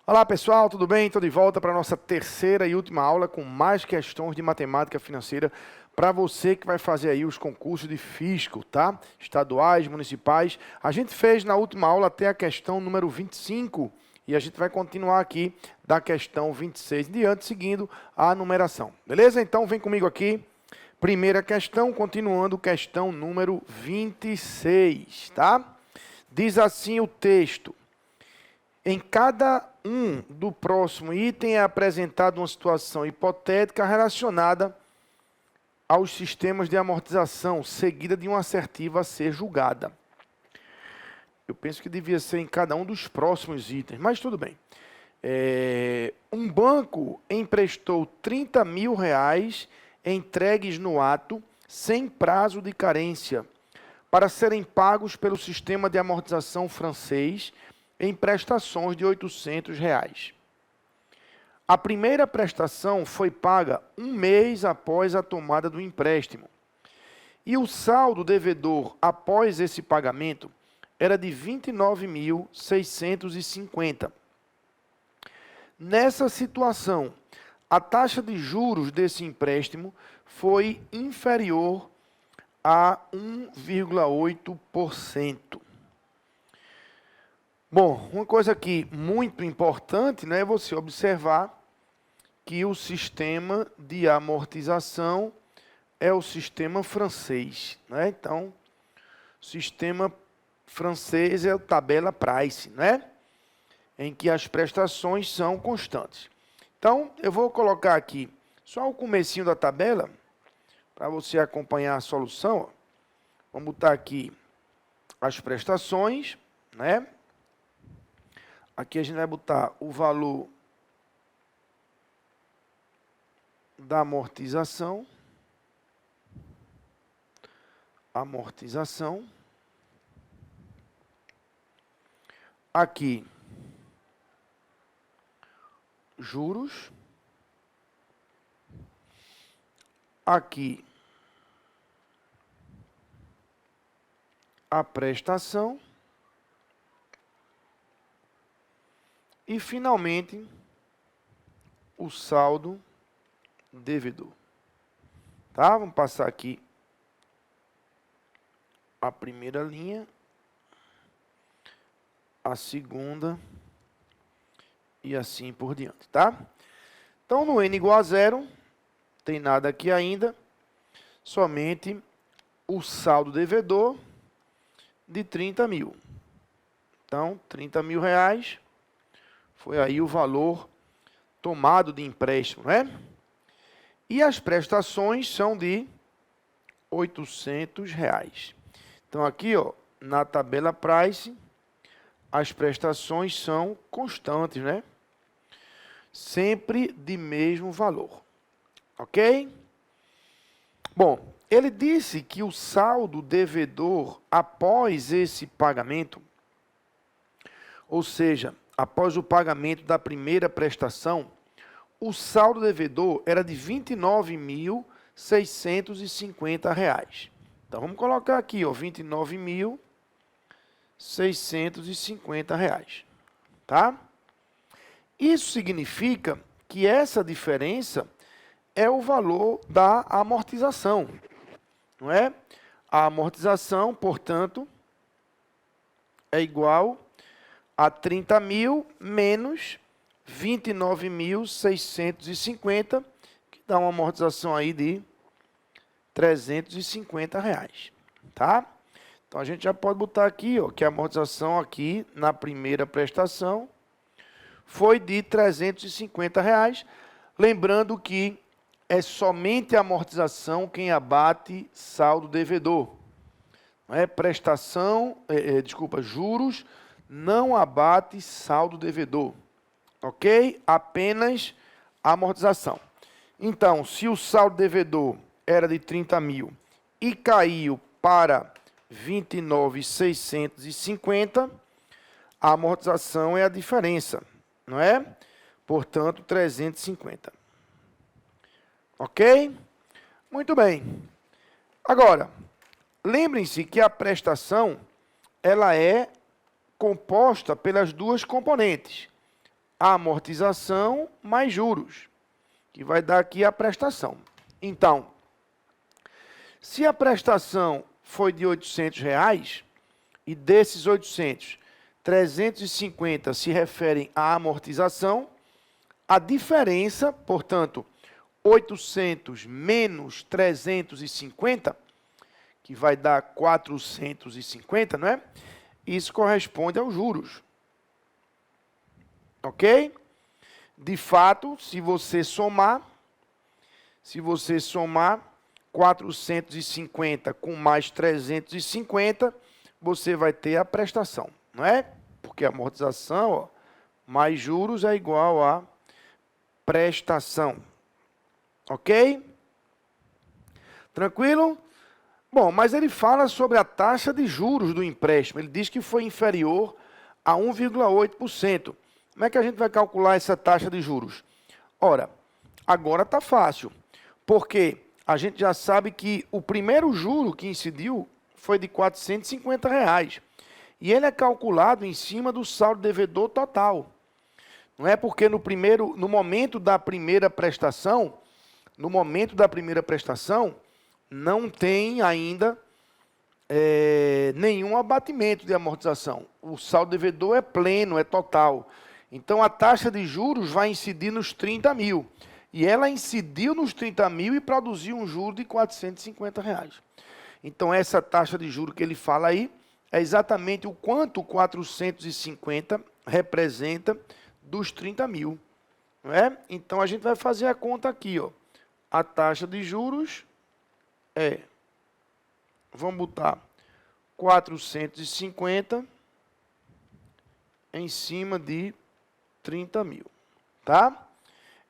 Olá pessoal, tudo bem? Estou de volta para a nossa terceira e última aula com mais questões de matemática financeira para você que vai fazer aí os concursos de fisco, tá? Estaduais, municipais. A gente fez na última aula até a questão número 25 e a gente vai continuar aqui da questão 26 em diante, seguindo a numeração. Beleza? Então vem comigo aqui. Primeira questão, continuando, questão número 26, tá? Diz assim o texto. Em cada do próximo item é apresentada uma situação hipotética relacionada aos sistemas de amortização, seguida de uma assertiva a ser julgada. Eu penso que devia ser em cada um dos próximos itens, mas tudo bem. Um banco emprestou 30 mil reais entregues no ato, sem prazo de carência, para serem pagos pelo sistema de amortização francês, em prestações de 800 reais. A primeira prestação foi paga um mês após a tomada do empréstimo. E o saldo devedor após esse pagamento era de 29.650. Nessa situação, a taxa de juros desse empréstimo foi inferior a 1,8%. Bom, uma coisa aqui muito importante, né, é você observar que o sistema de amortização é o sistema francês, né? Então, o sistema francês é a tabela price, né? Em que as prestações são constantes. Então, eu vou colocar aqui só o comecinho da tabela para você acompanhar a solução. Vamos botar aqui as prestações, né? Aqui a gente vai botar o valor da amortização. Aqui, juros. Aqui, a prestação. E, finalmente, o saldo devedor. Tá? Vamos passar aqui a primeira linha, a segunda e assim por diante, tá? Então, no n igual a zero, tem nada aqui ainda, somente o saldo devedor de 30 mil. Então, 30 mil reais. Foi aí o valor tomado de empréstimo, né? E as prestações são de 800 reais. Então, aqui, ó, na tabela price, as prestações são constantes, né? Sempre de mesmo valor. Ok? Bom, ele disse que o saldo devedor após esse pagamento, ou seja, após o pagamento da primeira prestação, o saldo devedor era de R$ 29.650. Então, vamos colocar aqui, ó, R$ 29.650, tá? Isso significa que essa diferença é o valor da amortização, não é? A amortização, portanto, é igual a 30 mil menos 29.650, que dá uma amortização aí de 350 reais, tá? Então, a gente já pode botar aqui, ó, que a amortização aqui na primeira prestação foi de 350 reais, lembrando que é somente a amortização quem abate saldo devedor. Não é? Juros não abate saldo devedor, ok? Apenas a amortização. Então, se o saldo devedor era de 30 mil e caiu para 29.650, a amortização é a diferença, não é? Portanto, 350. Ok? Muito bem. Agora, lembrem-se que a prestação, ela é composta pelas duas componentes, a amortização mais juros, que vai dar aqui a prestação. Então, se a prestação foi de R$800, e desses 800, 350 se referem à amortização, a diferença, portanto, 800 menos 350, que vai dar 450, não é? Isso corresponde aos juros. Ok? De fato, se você somar 450 com mais 350, você vai ter a prestação, não é? Porque a amortização, ó, mais juros é igual a prestação. Ok? Tranquilo? Bom, mas ele fala sobre a taxa de juros do empréstimo. Ele diz que foi inferior a 1,8%. Como é que a gente vai calcular essa taxa de juros? Ora, agora está fácil, porque a gente já sabe que o primeiro juro que incidiu foi de R$450. E ele é calculado em cima do saldo devedor total. Não é porque no momento da primeira prestação, não tem ainda nenhum abatimento de amortização. O saldo devedor é pleno, é total. Então, a taxa de juros vai incidir nos 30 mil. E ela incidiu nos 30 mil e produziu um juro de R$450. Então, essa taxa de juros que ele fala aí é exatamente o quanto 450 representa dos 30 mil. Não é? Então, a gente vai fazer a conta aqui. Ó. A taxa de juros é, vamos botar 450 em cima de 30 mil. Tá?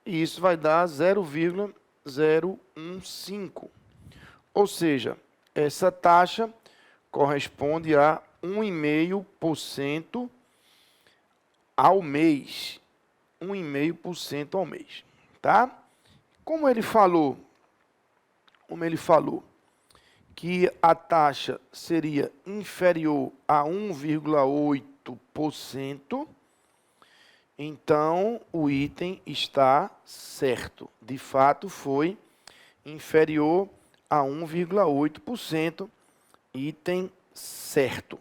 E isso vai dar 0,015. Ou seja, essa taxa corresponde a 1,5% ao mês. 1,5% ao mês. Tá? Como ele falou que a taxa seria inferior a 1,8%, então o item está certo. De fato, foi inferior a 1,8%, item certo.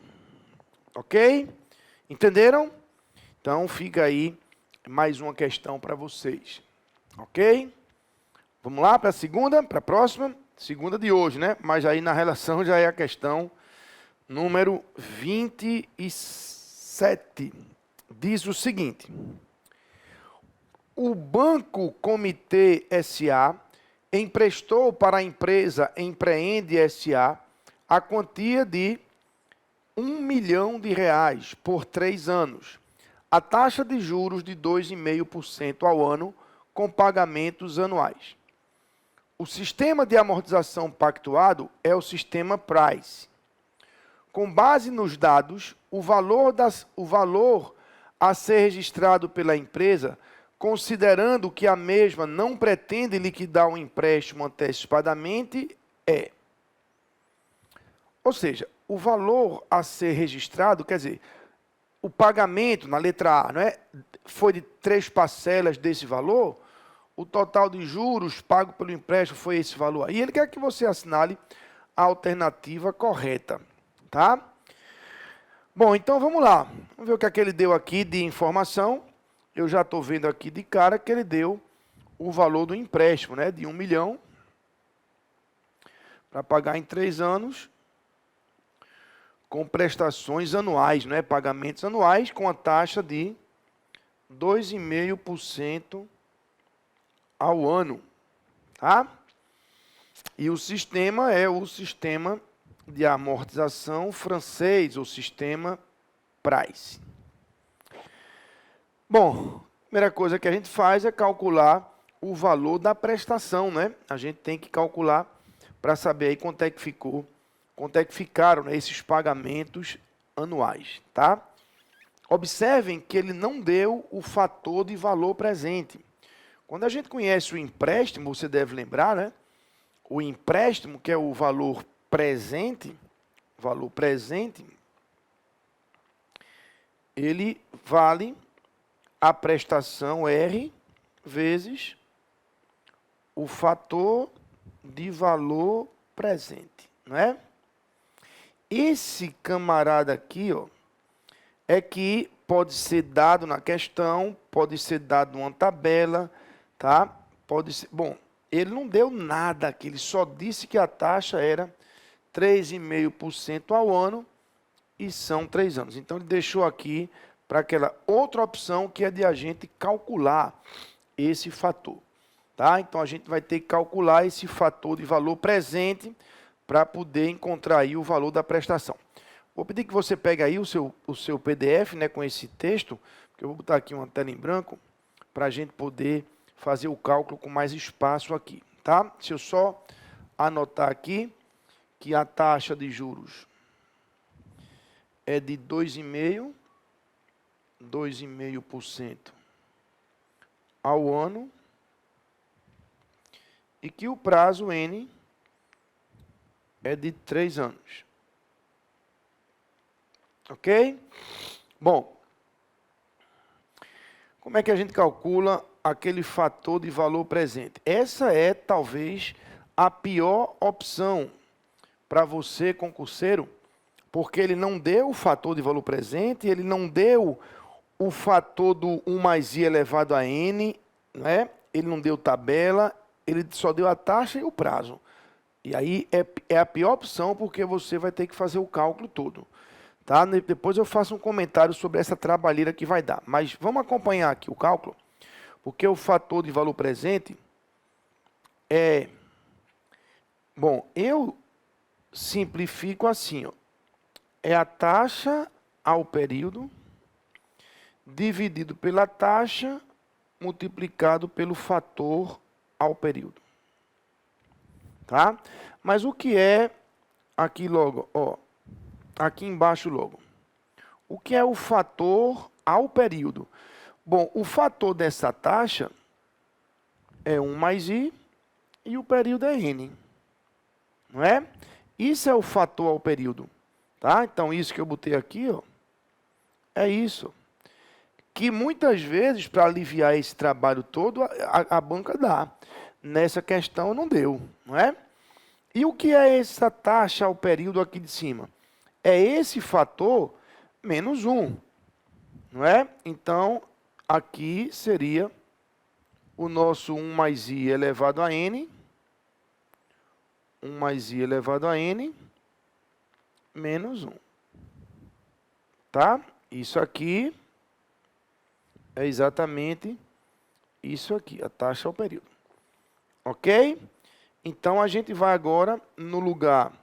Ok? Entenderam? Então, fica aí mais uma questão para vocês. Ok? Vamos lá para a segunda, para a próxima. Segunda de hoje, né? Mas aí na relação já é a questão número 27. Diz o seguinte: o Banco Comitê S.A. emprestou para a empresa Empreende S.A. a quantia de R$1 milhão por 3 anos. A taxa de juros de 2,5% ao ano, com pagamentos anuais. O sistema de amortização pactuado é o sistema Price. Com base nos dados, o valor a ser registrado pela empresa, considerando que a mesma não pretende liquidar o empréstimo antecipadamente, é. Ou seja, o valor a ser registrado, quer dizer, o pagamento na letra A, não é? Foi de 3 parcelas desse valor, o total de juros pago pelo empréstimo foi esse valor aí. Ele quer que você assinale a alternativa correta, tá? Bom, então vamos lá. Vamos ver o que é que ele deu aqui de informação. Eu já estou vendo aqui de cara que ele deu o valor do empréstimo, né? De 1 milhão para pagar em 3 anos, com prestações anuais, né? Pagamentos anuais com a taxa de 2,5% ao ano, tá? E o sistema é o sistema de amortização francês, o sistema Price. Bom, a primeira coisa que a gente faz é calcular o valor da prestação, né? A gente tem que calcular para saber aí quanto é que ficaram, né, esses pagamentos anuais, tá? Observem que ele não deu o fator de valor presente. Quando a gente conhece o empréstimo, você deve lembrar, né? O empréstimo, que é o valor presente, ele vale a prestação R vezes o fator de valor presente, não é? Esse camarada aqui, ó, é que pode ser dado na questão, pode ser dado numa tabela, tá? Pode ser, bom, ele não deu nada aqui, ele só disse que a taxa era 3,5% ao ano e são 3 anos. Então, ele deixou aqui para aquela outra opção que é de a gente calcular esse fator. Tá? Então, a gente vai ter que calcular esse fator de valor presente para poder encontrar aí o valor da prestação. Vou pedir que você pegue aí o seu PDF, né, com esse texto, porque eu vou botar aqui uma tela em branco para a gente poder fazer o cálculo com mais espaço aqui. Tá? Deixa eu só anotar aqui que a taxa de juros é de 2,5% ao ano, e que o prazo N é de 3 anos. Ok? Bom, como é que a gente calcula aquele fator de valor presente? Essa é, talvez, a pior opção para você, concurseiro, porque ele não deu o fator de valor presente, ele não deu o fator do 1 mais i elevado a n, né? Ele não deu tabela, ele só deu a taxa e o prazo. E aí é a pior opção, porque você vai ter que fazer o cálculo todo. Tá? Depois eu faço um comentário sobre essa trabalheira que vai dar. Mas vamos acompanhar aqui o cálculo, porque o fator de valor presente é... Bom, eu simplifico assim, ó. É a taxa ao período dividido pela taxa multiplicado pelo fator ao período. Tá? Mas o que é aqui logo, ó, aqui embaixo logo. O que é o fator ao período? Bom, o fator dessa taxa é 1 mais i e o período é n. Não é? Isso é o fator ao período. Tá? Então, isso que eu botei aqui, ó, é isso. Que muitas vezes, para aliviar esse trabalho todo, a banca dá. Nessa questão não deu, não é? E o que é essa taxa ao período aqui de cima? É esse fator menos 1, não é? Então, aqui seria o nosso 1 mais i elevado a n, 1 mais i elevado a n, menos 1. Tá? Isso aqui é exatamente isso aqui, a taxa ao período. Ok? Então, a gente vai agora, no lugar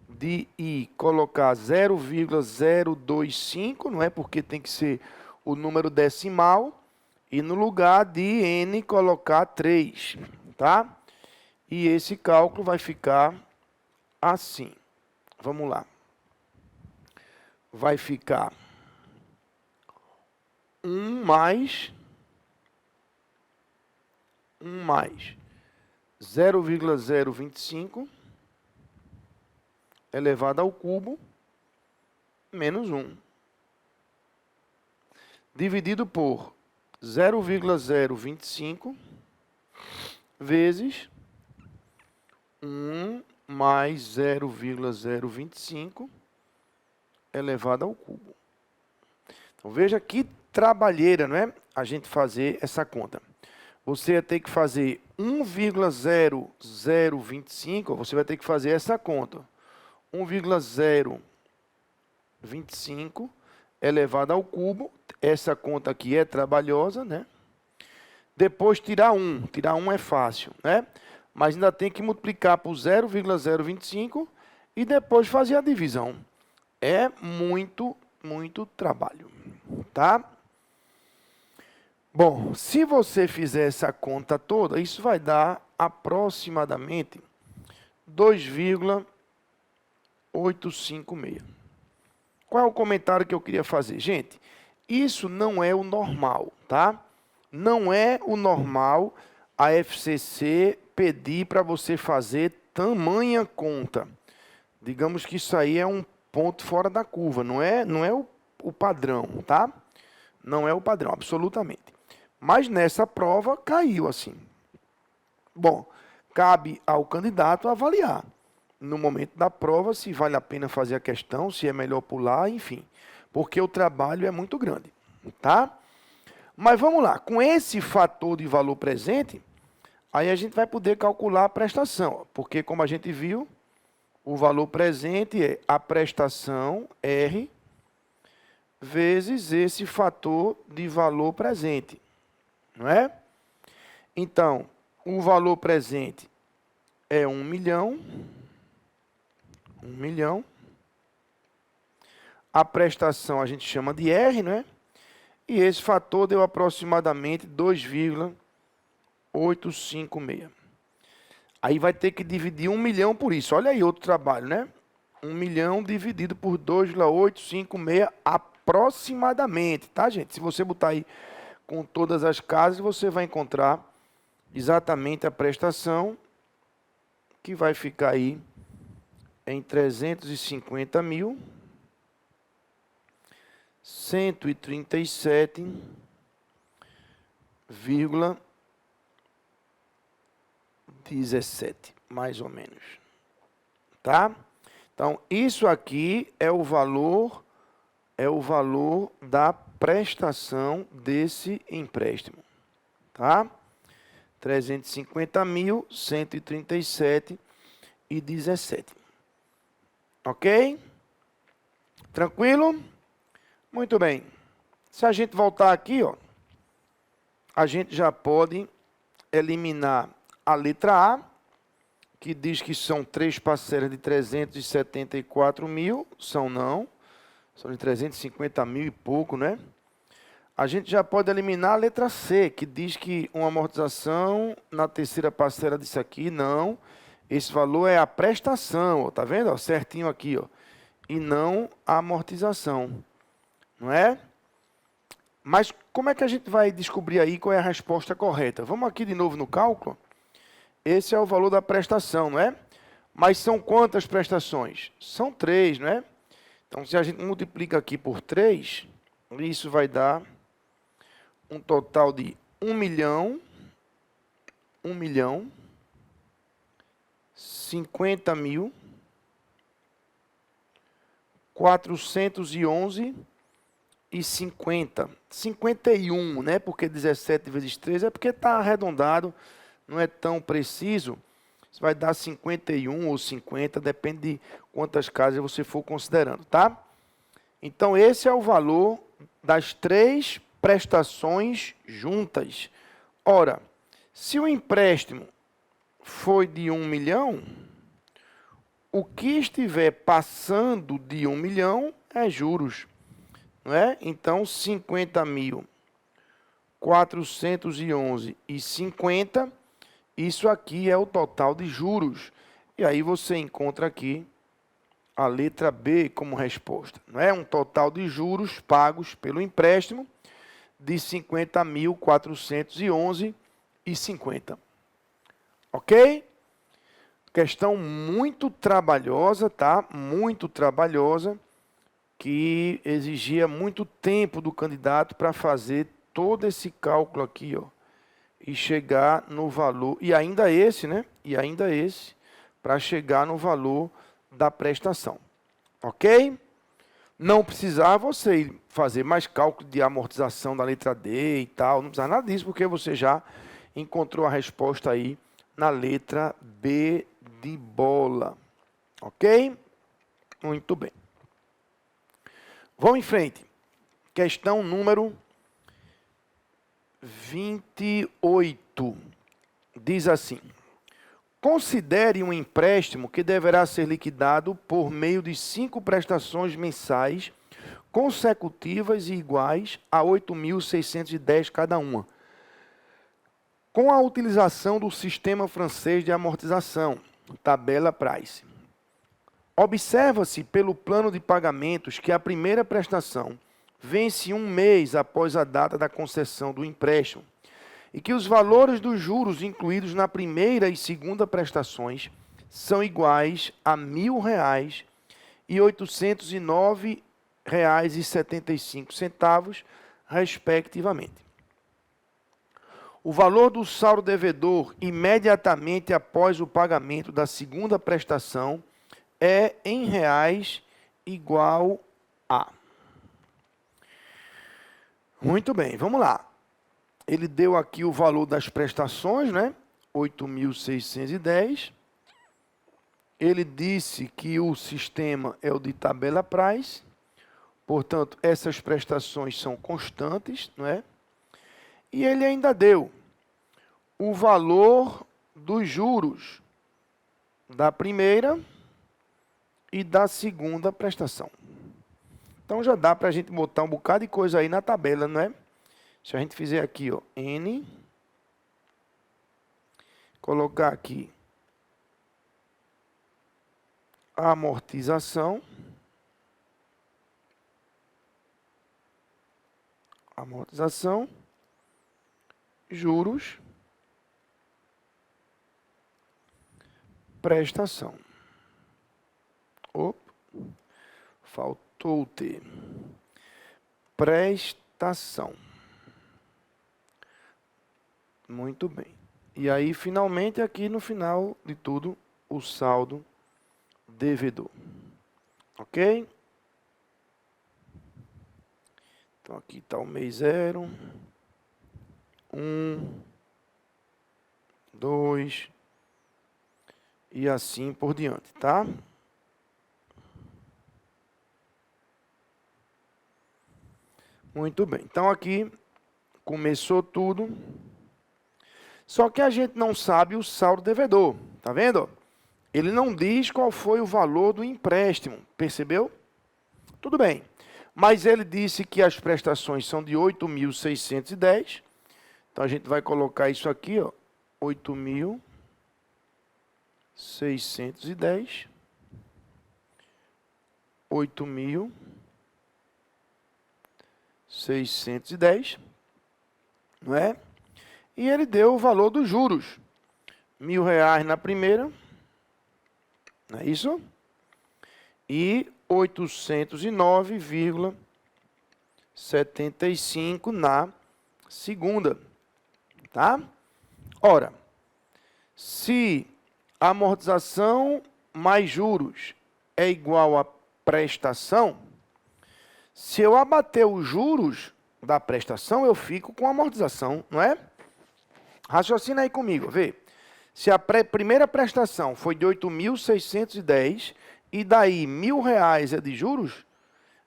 de i, colocar 0,025, não é? Porque tem que ser o número decimal. E no lugar de n, colocar 3, tá? E esse cálculo vai ficar assim. Vamos lá. Vai ficar 1 mais 0,025 elevado ao cubo menos 1. Dividido por 0,025 vezes 1 mais 0,025 elevado ao cubo. Então, veja que trabalheira, não é? A gente fazer essa conta. Você vai ter que fazer 1,0025, você vai ter que fazer essa conta. 1,025 elevado ao cubo. Essa conta aqui é trabalhosa, né? Depois tirar 1. Tirar 1 é fácil, né? Mas ainda tem que multiplicar por 0,025 e depois fazer a divisão. É muito trabalho, tá? Bom, se você fizer essa conta toda, isso vai dar aproximadamente 2,856. Qual é o comentário que eu queria fazer? Gente, isso não é o normal, tá? Não é o normal a FCC pedir para você fazer tamanha conta. Digamos que isso aí é um ponto fora da curva, não é o padrão, tá? Não é o padrão, absolutamente. Mas nessa prova caiu assim. Bom, cabe ao candidato avaliar no momento da prova se vale a pena fazer a questão, se é melhor pular, enfim. Porque o trabalho é muito grande, tá? Mas vamos lá, com esse fator de valor presente, aí a gente vai poder calcular a prestação, porque como a gente viu, o valor presente é a prestação R vezes esse fator de valor presente, não é? Então, o valor presente é 1 milhão, 1 milhão. A prestação a gente chama de R, não é? E esse fator deu aproximadamente 2,856. Aí vai ter que dividir 1 milhão por isso. Olha aí outro trabalho, né? 1 milhão dividido por 2,856 aproximadamente, tá, gente? Se você botar aí com todas as casas, você vai encontrar exatamente a prestação que vai ficar aí em 350.137,17, mais ou menos. Tá? Então, isso aqui é o valor da prestação desse empréstimo, tá? 350.137,17. Ok? Tranquilo? Muito bem. Se a gente voltar aqui, ó, a gente já pode eliminar a letra A, que diz que são 3 parcelas de 374 mil, são de 350 mil e pouco, né? A gente já pode eliminar a letra C, que diz que uma amortização na terceira parcela disso aqui, não. Esse valor é a prestação, ó, tá vendo? Ó, certinho aqui, ó. E não a amortização, não é? Mas como é que a gente vai descobrir aí qual é a resposta correta? Vamos aqui de novo no cálculo. Esse é o valor da prestação, não é? Mas são quantas prestações? São 3, não é? Então, se a gente multiplica aqui por 3, isso vai dar um total de 1 milhão, 50.411,50. 51, né? Porque 17 vezes 3 é porque está arredondado, não é tão preciso. Isso vai dar 51 ou 50, depende de quantas casas você for considerando, tá? Então, esse é o valor das 3 prestações juntas. Ora, se o empréstimo foi de 1 milhão, o que estiver passando de 1 milhão é juros, não é? Então, 50.411,50, isso aqui é o total de juros. E aí você encontra aqui a letra B como resposta, não é? Um total de juros pagos pelo empréstimo de 50.411,50. Ok? Questão muito trabalhosa, tá? Muito trabalhosa, que exigia muito tempo do candidato para fazer todo esse cálculo aqui, ó, e chegar no valor, e ainda esse, né? E ainda esse, para chegar no valor da prestação. Ok? Não precisava você fazer mais cálculo de amortização da letra D e tal, não precisa nada disso, porque você já encontrou a resposta aí na letra B de bola. Ok? Muito bem. Vamos em frente. Questão número 28. Diz assim: considere um empréstimo que deverá ser liquidado por meio de 5 prestações mensais consecutivas e iguais a 8.610 cada uma, com a utilização do sistema francês de amortização, tabela Price. Observa-se pelo plano de pagamentos que a primeira prestação vence 1 mês após a data da concessão do empréstimo e que os valores dos juros incluídos na primeira e segunda prestações são iguais a R$ 1.000 e R$ 809,75 respectivamente. O valor do saldo devedor imediatamente após o pagamento da segunda prestação é em reais igual a. Muito bem, vamos lá. Ele deu aqui o valor das prestações, né? 8.610. Ele disse que o sistema é o de tabela price. Portanto, essas prestações são constantes, não é? E ele ainda deu o valor dos juros da primeira e da segunda prestação. Então, já dá para a gente botar um bocado de coisa aí na tabela, não é? Se a gente fizer aqui, ó, N, colocar aqui a amortização, juros, prestação. Opa, faltou o T. Prestação. Muito bem. E aí, finalmente, aqui no final de tudo, o saldo devedor. Ok? Então, aqui está o mês 0, 1, 2, e assim por diante, tá? Muito bem. Então, aqui começou tudo. Só que a gente não sabe o saldo devedor, tá vendo? Ele não diz qual foi o valor do empréstimo, percebeu? Tudo bem, mas ele disse que as prestações são de 8.610, então a gente vai colocar isso aqui, ó, 8.610, 8.610, não é? E ele deu o valor dos juros. R$1.000 na primeira, não é isso? E 809,75 na segunda, tá? Ora, se a amortização mais juros é igual a prestação, se eu abater os juros da prestação, eu fico com a amortização, não é? Raciocina aí comigo, vê. Se a primeira prestação foi de 8.610 e daí R$1.000 é de juros,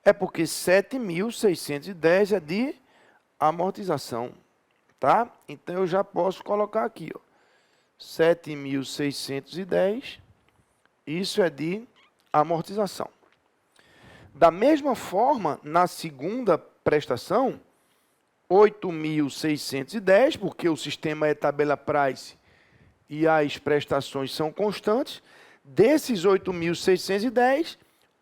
é porque 7.610 é de amortização, tá? Então, eu já posso colocar aqui, ó, 7.610, isso é de amortização. Da mesma forma, na segunda prestação, 8.610, porque o sistema é tabela price e as prestações são constantes. Desses 8.610,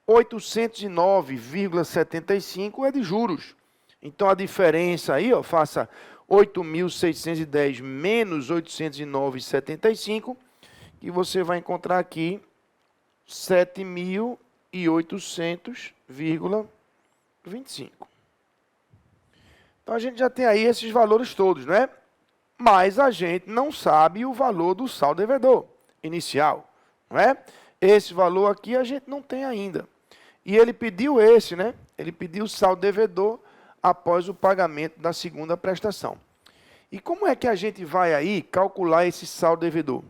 809,75 é de juros. Então, a diferença aí, ó, faça 8.610 menos 809,75, que você vai encontrar aqui 7.800,25. Então, a gente já tem aí esses valores todos, né? Mas a gente não sabe o valor do saldo devedor inicial, não é? Esse valor aqui a gente não tem ainda. E ele pediu esse, né? Ele pediu o saldo devedor após o pagamento da segunda prestação. E como é que a gente vai aí calcular esse saldo devedor?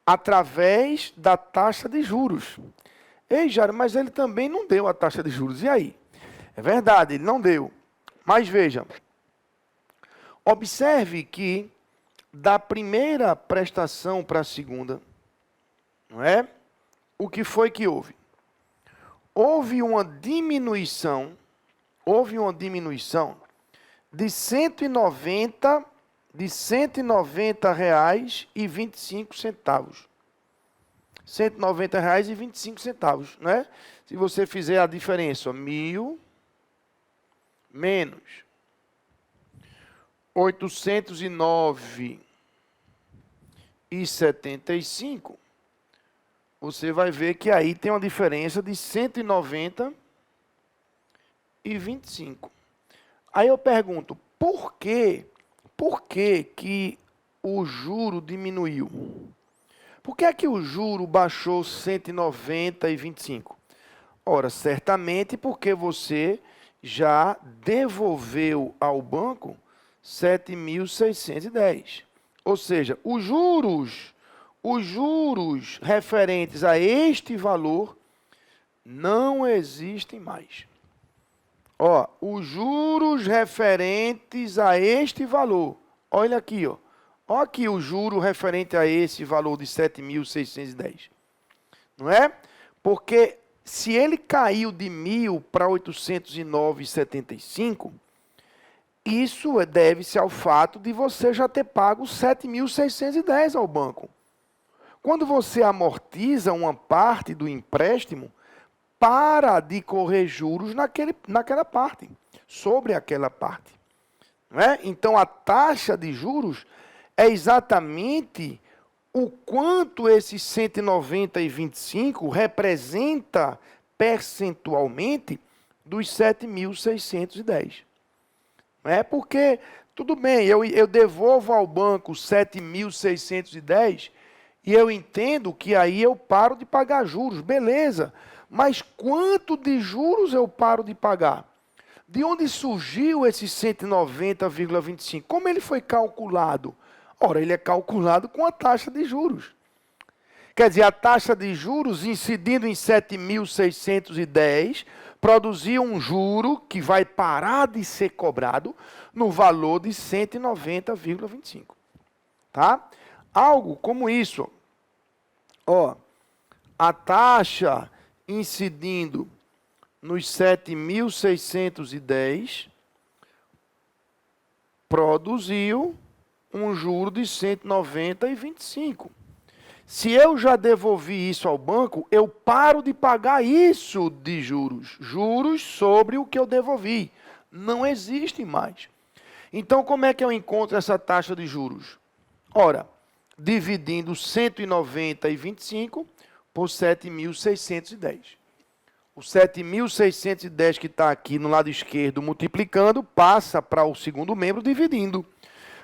Através da taxa de juros. Ei, Jário, mas ele também não deu a taxa de juros. E aí? É verdade, ele não deu. Mas veja, observe que da primeira prestação para a segunda, não é? O que foi que houve? Houve uma diminuição de R$ 190,25. R$ 190,25, não é? Se você fizer a diferença, 1.000 menos 809,75, você vai ver que aí tem uma diferença de 190,25. Aí eu pergunto, por que que o juro diminuiu? Por que é que o juro baixou 190,25? Ora, certamente porque você já devolveu ao banco 7.610. Ou seja, os juros referentes a este valor não existem mais. Ó, os juros referentes a este valor. Olha aqui, ó. Olha aqui o juro referente a esse valor de 7.610. Não é? Porque se ele caiu de 1.000 para 809,75, isso deve-se ao fato de você já ter pago 7.610 ao banco. Quando você amortiza uma parte do empréstimo, para de correr juros naquela parte, sobre aquela parte. Não é? Então, a taxa de juros é exatamente o quanto esse 190,25 representa percentualmente dos 7.610. Não é? Porque, tudo bem, eu devolvo ao banco 7.610 e eu entendo que aí eu paro de pagar juros, beleza. Mas quanto de juros eu paro de pagar? De onde surgiu esse 190,25? Como ele foi calculado? Ora, ele é calculado com a taxa de juros. Quer dizer, a taxa de juros incidindo em 7.610 produziu um juro que vai parar de ser cobrado no valor de 190,25. Tá? Algo como isso. Ó, a taxa incidindo nos 7.610, produziu um juro de 190,25. Se eu já devolvi isso ao banco, eu paro de pagar isso de juros. Juros sobre o que eu devolvi. Não existe mais. Então, como é que eu encontro essa taxa de juros? Ora, dividindo 190,25 por 7.610. O 7.610 que está aqui no lado esquerdo multiplicando, passa para o segundo membro dividindo.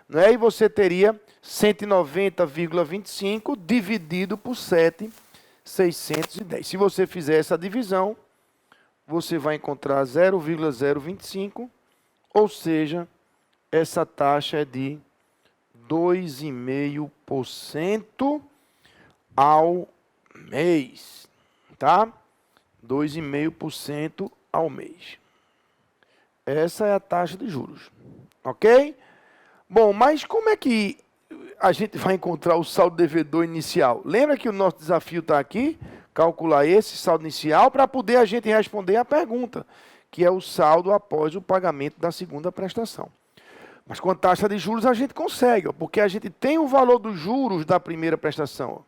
Né? E você teria 190,25 dividido por 7.610. Se você fizer essa divisão, você vai encontrar 0,025, ou seja, essa taxa é de 2,5% ao mês, tá? 2,5% ao mês. Essa é a taxa de juros, ok? Bom, mas como é que a gente vai encontrar o saldo devedor inicial? Lembra que o nosso desafio está aqui? Calcular esse saldo inicial para poder a gente responder a pergunta, que é o saldo após o pagamento da segunda prestação. Mas com a taxa de juros a gente consegue, ó, porque a gente tem o valor dos juros da primeira prestação. Ó.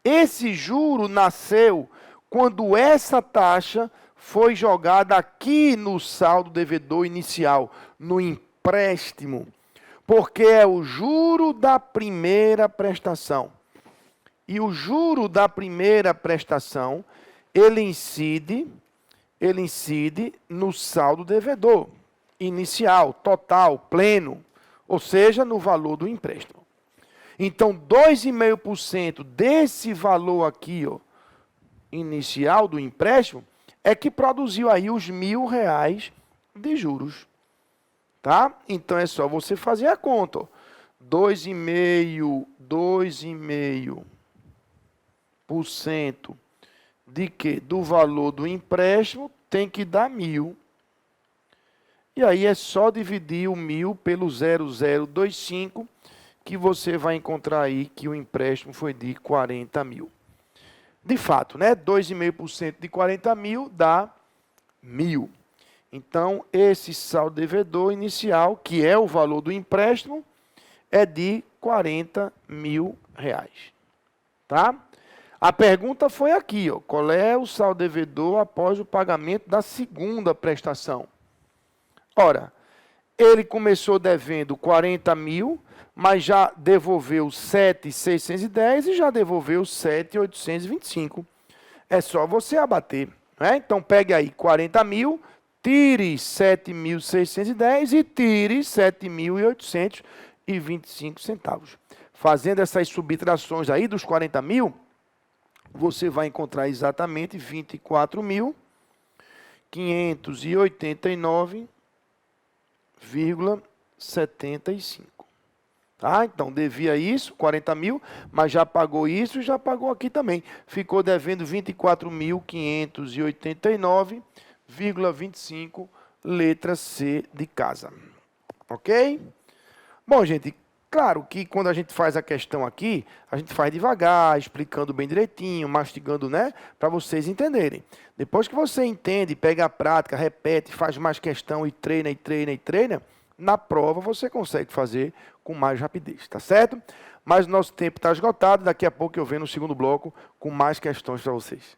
Esse juro nasceu quando essa taxa foi jogada aqui no saldo devedor inicial, no empréstimo, porque é o juro da primeira prestação. E o juro da primeira prestação, ele incide no saldo devedor inicial, total, pleno, ou seja, no valor do empréstimo. Então, 2,5% desse valor aqui, ó, inicial do empréstimo, é que produziu aí os R$1.000 de juros. Tá? Então, é só você fazer a conta. 2,5% de quê? Do valor do empréstimo tem que dar 1.000. E aí é só dividir o 1.000 pelo 0,025, que você vai encontrar aí que o empréstimo foi de 40.000. De fato, né? 2,5% de 40.000 dá 1.000. Então, esse saldo devedor inicial, que é o valor do empréstimo, é de R$40.000. Tá? A pergunta foi aqui, ó, qual é o saldo devedor após o pagamento da segunda prestação? Ora, ele começou devendo 40.000, mas já devolveu 7.610 e já devolveu 7.825. É só você abater. Né? Então, pegue aí 40.000, tire 7.610 e tire 7.825 centavos. Fazendo essas subtrações aí dos 40 mil, você vai encontrar exatamente 24.589,75. Tá? Então, devia isso, 40 mil, mas já pagou isso e já pagou aqui também. Ficou devendo 24.589,25, letra C de casa. Ok? Bom, gente, claro que quando a gente faz a questão aqui, a gente faz devagar, explicando bem direitinho, mastigando, né? Para vocês entenderem. Depois que você entende, pega a prática, repete, faz mais questão e treina, e treina, e treina, na prova você consegue fazer com mais rapidez, tá certo? Mas o nosso tempo está esgotado, daqui a pouco eu venho no segundo bloco com mais questões para vocês.